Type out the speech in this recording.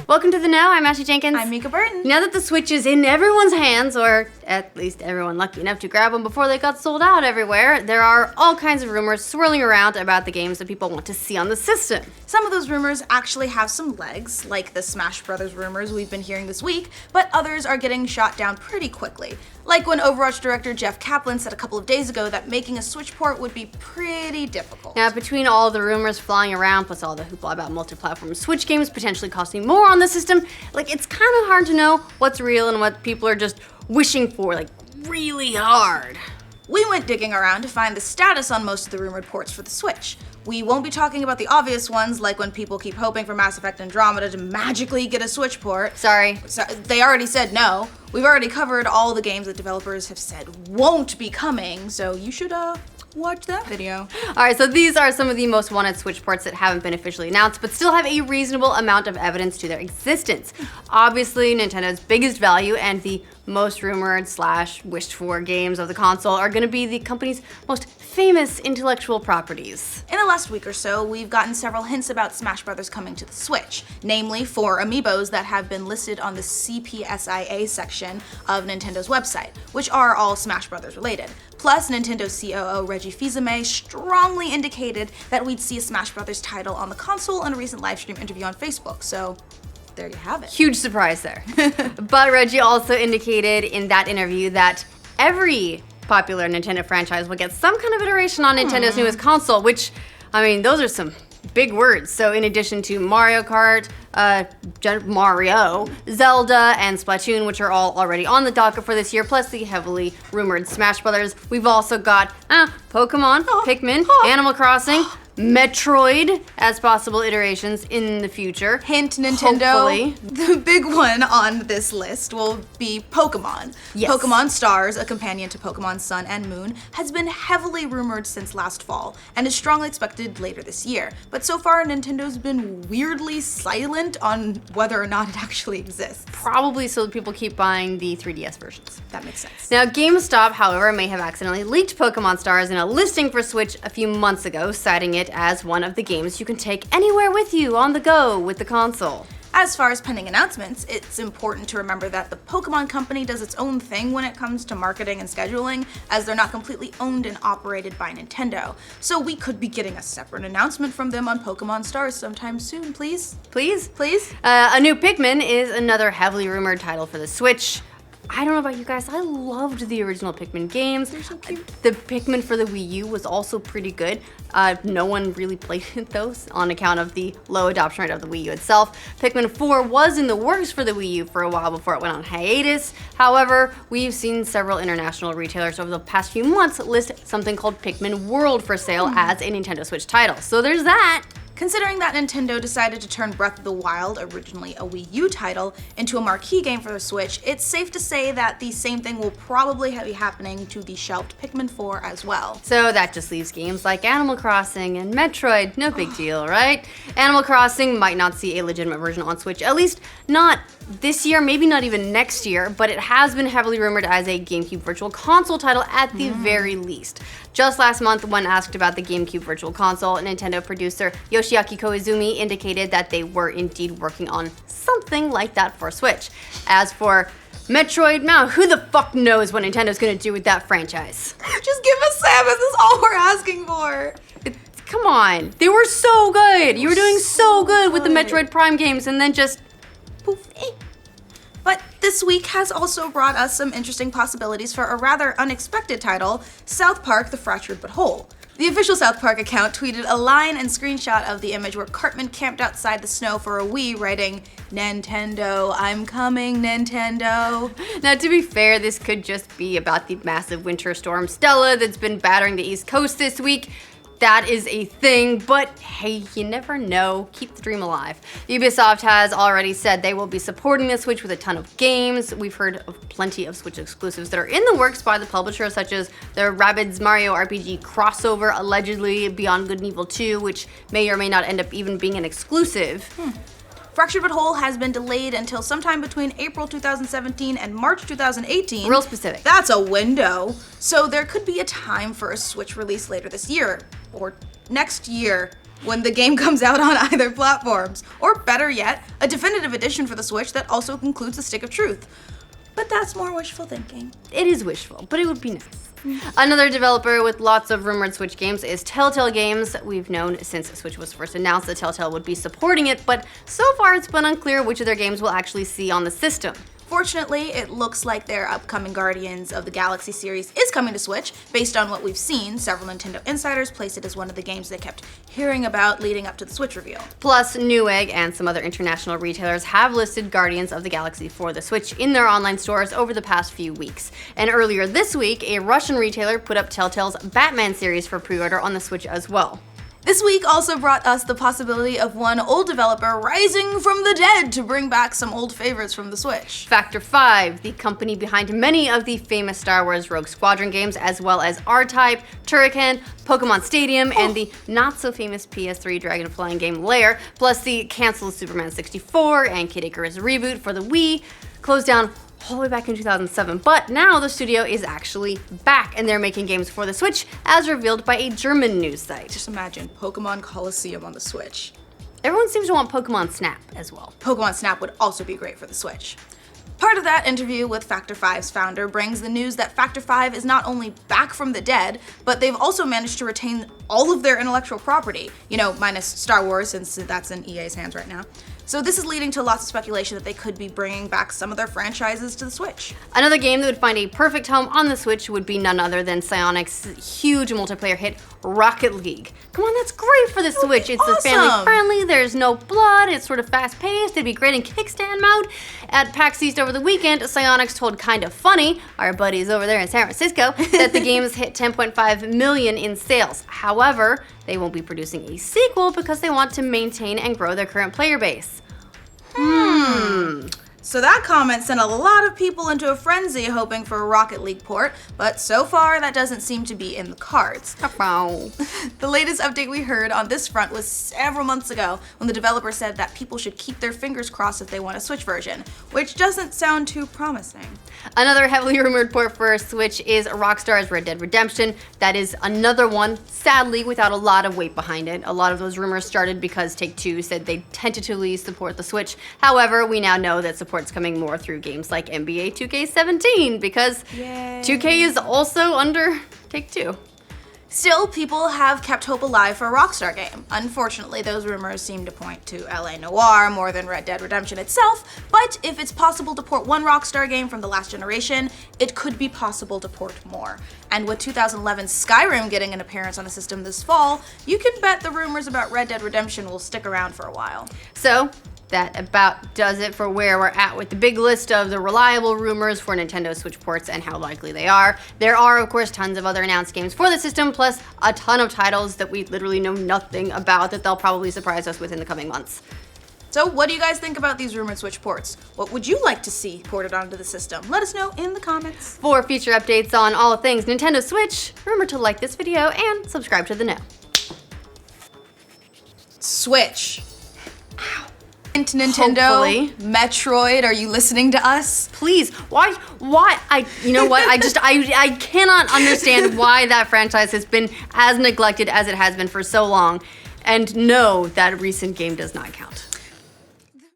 Welcome to The Know. I'm Ashley Jenkins. I'm Mica Burton. Now that the Switch is in everyone's hands, or at least everyone lucky enough to grab them before they got sold out everywhere, there are all kinds of rumors swirling around about the games that people want to see on the system. Some of those rumors actually have some legs, like the Smash Brothers rumors we've been hearing this week, but others are getting shot down pretty quickly. Like when Overwatch director Jeff Kaplan said a couple of days ago that making a Switch port would be pretty difficult. Now, between all the rumors flying around, plus all the hoopla about multi-platform Switch games potentially costing more on the system, it's kind of hard to know what's real and what people are just wishing for, really hard. We went digging around to find the status on most of the rumored ports for the Switch. We won't be talking about the obvious ones, like when people keep hoping for Mass Effect Andromeda to magically get a Switch port. Sorry. So, they already said no. We've already covered all the games that developers have said won't be coming, so you should watch that video. Alright, so these are some of the most wanted Switch ports that haven't been officially announced, but still have a reasonable amount of evidence to their existence. Obviously, Nintendo's biggest value and the most rumored / wished for games of the console are going to be the company's most famous intellectual properties. In the last week or so, we've gotten several hints about Smash Brothers coming to the Switch, namely 4 amiibos that have been listed on the CPSIA section of Nintendo's website, which are all Smash Brothers related. Plus, Nintendo COO Reggie Fils-Aimé strongly indicated that we'd see a Smash Brothers title on the console in a recent livestream interview on Facebook, so there you have it. Huge surprise there. But Reggie also indicated in that interview that every popular Nintendo franchise will get some kind of iteration on Nintendo's newest console, which, those are some big words. So in addition to Mario Kart, Mario, Zelda, and Splatoon, which are all already on the docket for this year, plus the heavily rumored Smash Brothers, we've also got Pokemon, Pikmin, Animal Crossing, Metroid as possible iterations in the future. Hint, Nintendo. Hopefully. The big one on this list will be Pokemon. Yes. Pokemon Stars, a companion to Pokemon Sun and Moon, has been heavily rumored since last fall and is strongly expected later this year. But so far, Nintendo's been weirdly silent on whether or not it actually exists. Probably so that people keep buying the 3DS versions. That makes sense. Now, GameStop, however, may have accidentally leaked Pokemon Stars in a listing for Switch a few months ago, citing it as one of the games you can take anywhere with you on the go with the console. As far as pending announcements, it's important to remember that the Pokemon Company does its own thing when it comes to marketing and scheduling, as they're not completely owned and operated by Nintendo. So we could be getting a separate announcement from them on Pokemon Stars sometime soon, please. Please? Please? A new Pikmin is another heavily rumored title for the Switch. I don't know about you guys, I loved the original Pikmin games. They're so cute. The Pikmin for the Wii U was also pretty good. No one really played it though, on account of the low adoption rate of the Wii U itself. Pikmin 4 was in the works for the Wii U for a while before it went on hiatus. However, we've seen several international retailers over the past few months list something called Pikmin World for sale as a Nintendo Switch title. So there's that. Considering that Nintendo decided to turn Breath of the Wild, originally a Wii U title, into a marquee game for the Switch, it's safe to say that the same thing will probably be happening to the shelved Pikmin 4 as well. So that just leaves games like Animal Crossing and Metroid. No big deal, right? Animal Crossing might not see a legitimate version on Switch, at least not this year, maybe not even next year, but it has been heavily rumored as a Gamecube Virtual Console title at the very least. Just last month, when asked about the Gamecube Virtual Console, Nintendo producer Yoshiaki Koizumi indicated that they were indeed working on something like that for Switch. As for Metroid, now who the fuck knows what Nintendo's gonna do with that franchise? Just give us Samus, that's all we're asking for. Come on, they were so good. You were doing so good with the Metroid Prime games, and then just poof. But this week has also brought us some interesting possibilities for a rather unexpected title, South Park: The Fractured But Whole. The official South Park account tweeted a line and screenshot of the image where Cartman camped outside the snow for a Wii, writing, "Nintendo, I'm coming, Nintendo." Now, to be fair, this could just be about the massive winter storm Stella that's been battering the East Coast this week. That is a thing, but hey, you never know. Keep the dream alive. Ubisoft has already said they will be supporting the Switch with a ton of games. We've heard of plenty of Switch exclusives that are in the works by the publisher, such as the Rabbids Mario RPG crossover, allegedly Beyond Good and Evil 2, which may or may not end up even being an exclusive. Fractured But Whole has been delayed until sometime between April 2017 and March 2018. Real specific. That's a window. So there could be a time for a Switch release later this year, or next year. when the game comes out on either platforms. Or better yet, a definitive edition for the Switch that also includes a Stick of Truth. But that's more wishful thinking. It is wishful, but it would be nice. Another developer with lots of rumored Switch games is Telltale Games. We've known since Switch was first announced that Telltale would be supporting it, but so far it's been unclear which of their games we'll actually see on the system. Fortunately, it looks like their upcoming Guardians of the Galaxy series is coming to Switch. Based on what we've seen, several Nintendo insiders place it as one of the games they kept hearing about leading up to the Switch reveal. Plus, Newegg and some other international retailers have listed Guardians of the Galaxy for the Switch in their online stores over the past few weeks. And earlier this week, a Russian retailer put up Telltale's Batman series for pre-order on the Switch as well. This week also brought us the possibility of one old developer rising from the dead to bring back some old favorites from the Switch. Factor 5, the company behind many of the famous Star Wars Rogue Squadron games, as well as R-Type, Turrican, Pokemon Stadium, and the not-so-famous PS3 Dragon Flying game Lair, plus the canceled Superman 64 and Kid Icarus reboot for the Wii, closed down all the way back in 2007, but now the studio is actually back and they're making games for the Switch, as revealed by a German news site. Just imagine Pokemon Coliseum on the Switch. Everyone seems to want Pokemon Snap as well. Pokemon Snap would also be great for the Switch. Part of that interview with Factor 5's founder brings the news that Factor 5 is not only back from the dead, but they've also managed to retain all of their intellectual property, minus Star Wars, since that's in EA's hands right now. So this is leading to lots of speculation that they could be bringing back some of their franchises to the Switch. Another game that would find a perfect home on the Switch would be none other than Psyonix's huge multiplayer hit, Rocket League. Come on, that's great for the Switch. It's awesome. family friendly, there's no blood, it's sort of fast paced, it'd be great in kickstand mode. At PAX East over the weekend, Psyonix told Kind of Funny, our buddies over there in San Francisco, that the game's hit 10.5 million in sales. However, they won't be producing a sequel because they want to maintain and grow their current player base. So that comment sent a lot of people into a frenzy hoping for a Rocket League port, but so far that doesn't seem to be in the cards. The latest update we heard on this front was several months ago when the developer said that people should keep their fingers crossed if they want a Switch version, which doesn't sound too promising. Another heavily rumored port for Switch is Rockstar's Red Dead Redemption. That is another one, sadly, without a lot of weight behind it. A lot of those rumors started because Take-Two said they'd tentatively support the Switch. However, we now know that support's coming more through games like NBA 2K17 because Yay. 2K is also under Take-Two. Still, people have kept hope alive for a Rockstar game. Unfortunately, those rumors seem to point to LA Noire more than Red Dead Redemption itself, but if it's possible to port one Rockstar game from the last generation, it could be possible to port more. And with 2011's Skyrim getting an appearance on the system this fall, you can bet the rumors about Red Dead Redemption will stick around for a while. So, that about does it for where we're at with the big list of the reliable rumors for Nintendo Switch ports and how likely they are. There are, of course, tons of other announced games for the system, plus a ton of titles that we literally know nothing about that they'll probably surprise us with in the coming months. So what do you guys think about these rumored Switch ports? What would you like to see ported onto the system? Let us know in the comments. For future updates on all things Nintendo Switch, remember to like this video and subscribe to the know. Switch. Nintendo, Hopefully. Metroid, are you listening to us? Please, why, you know what, I cannot understand why that franchise has been as neglected as it has been for so long, and no, that recent game does not count.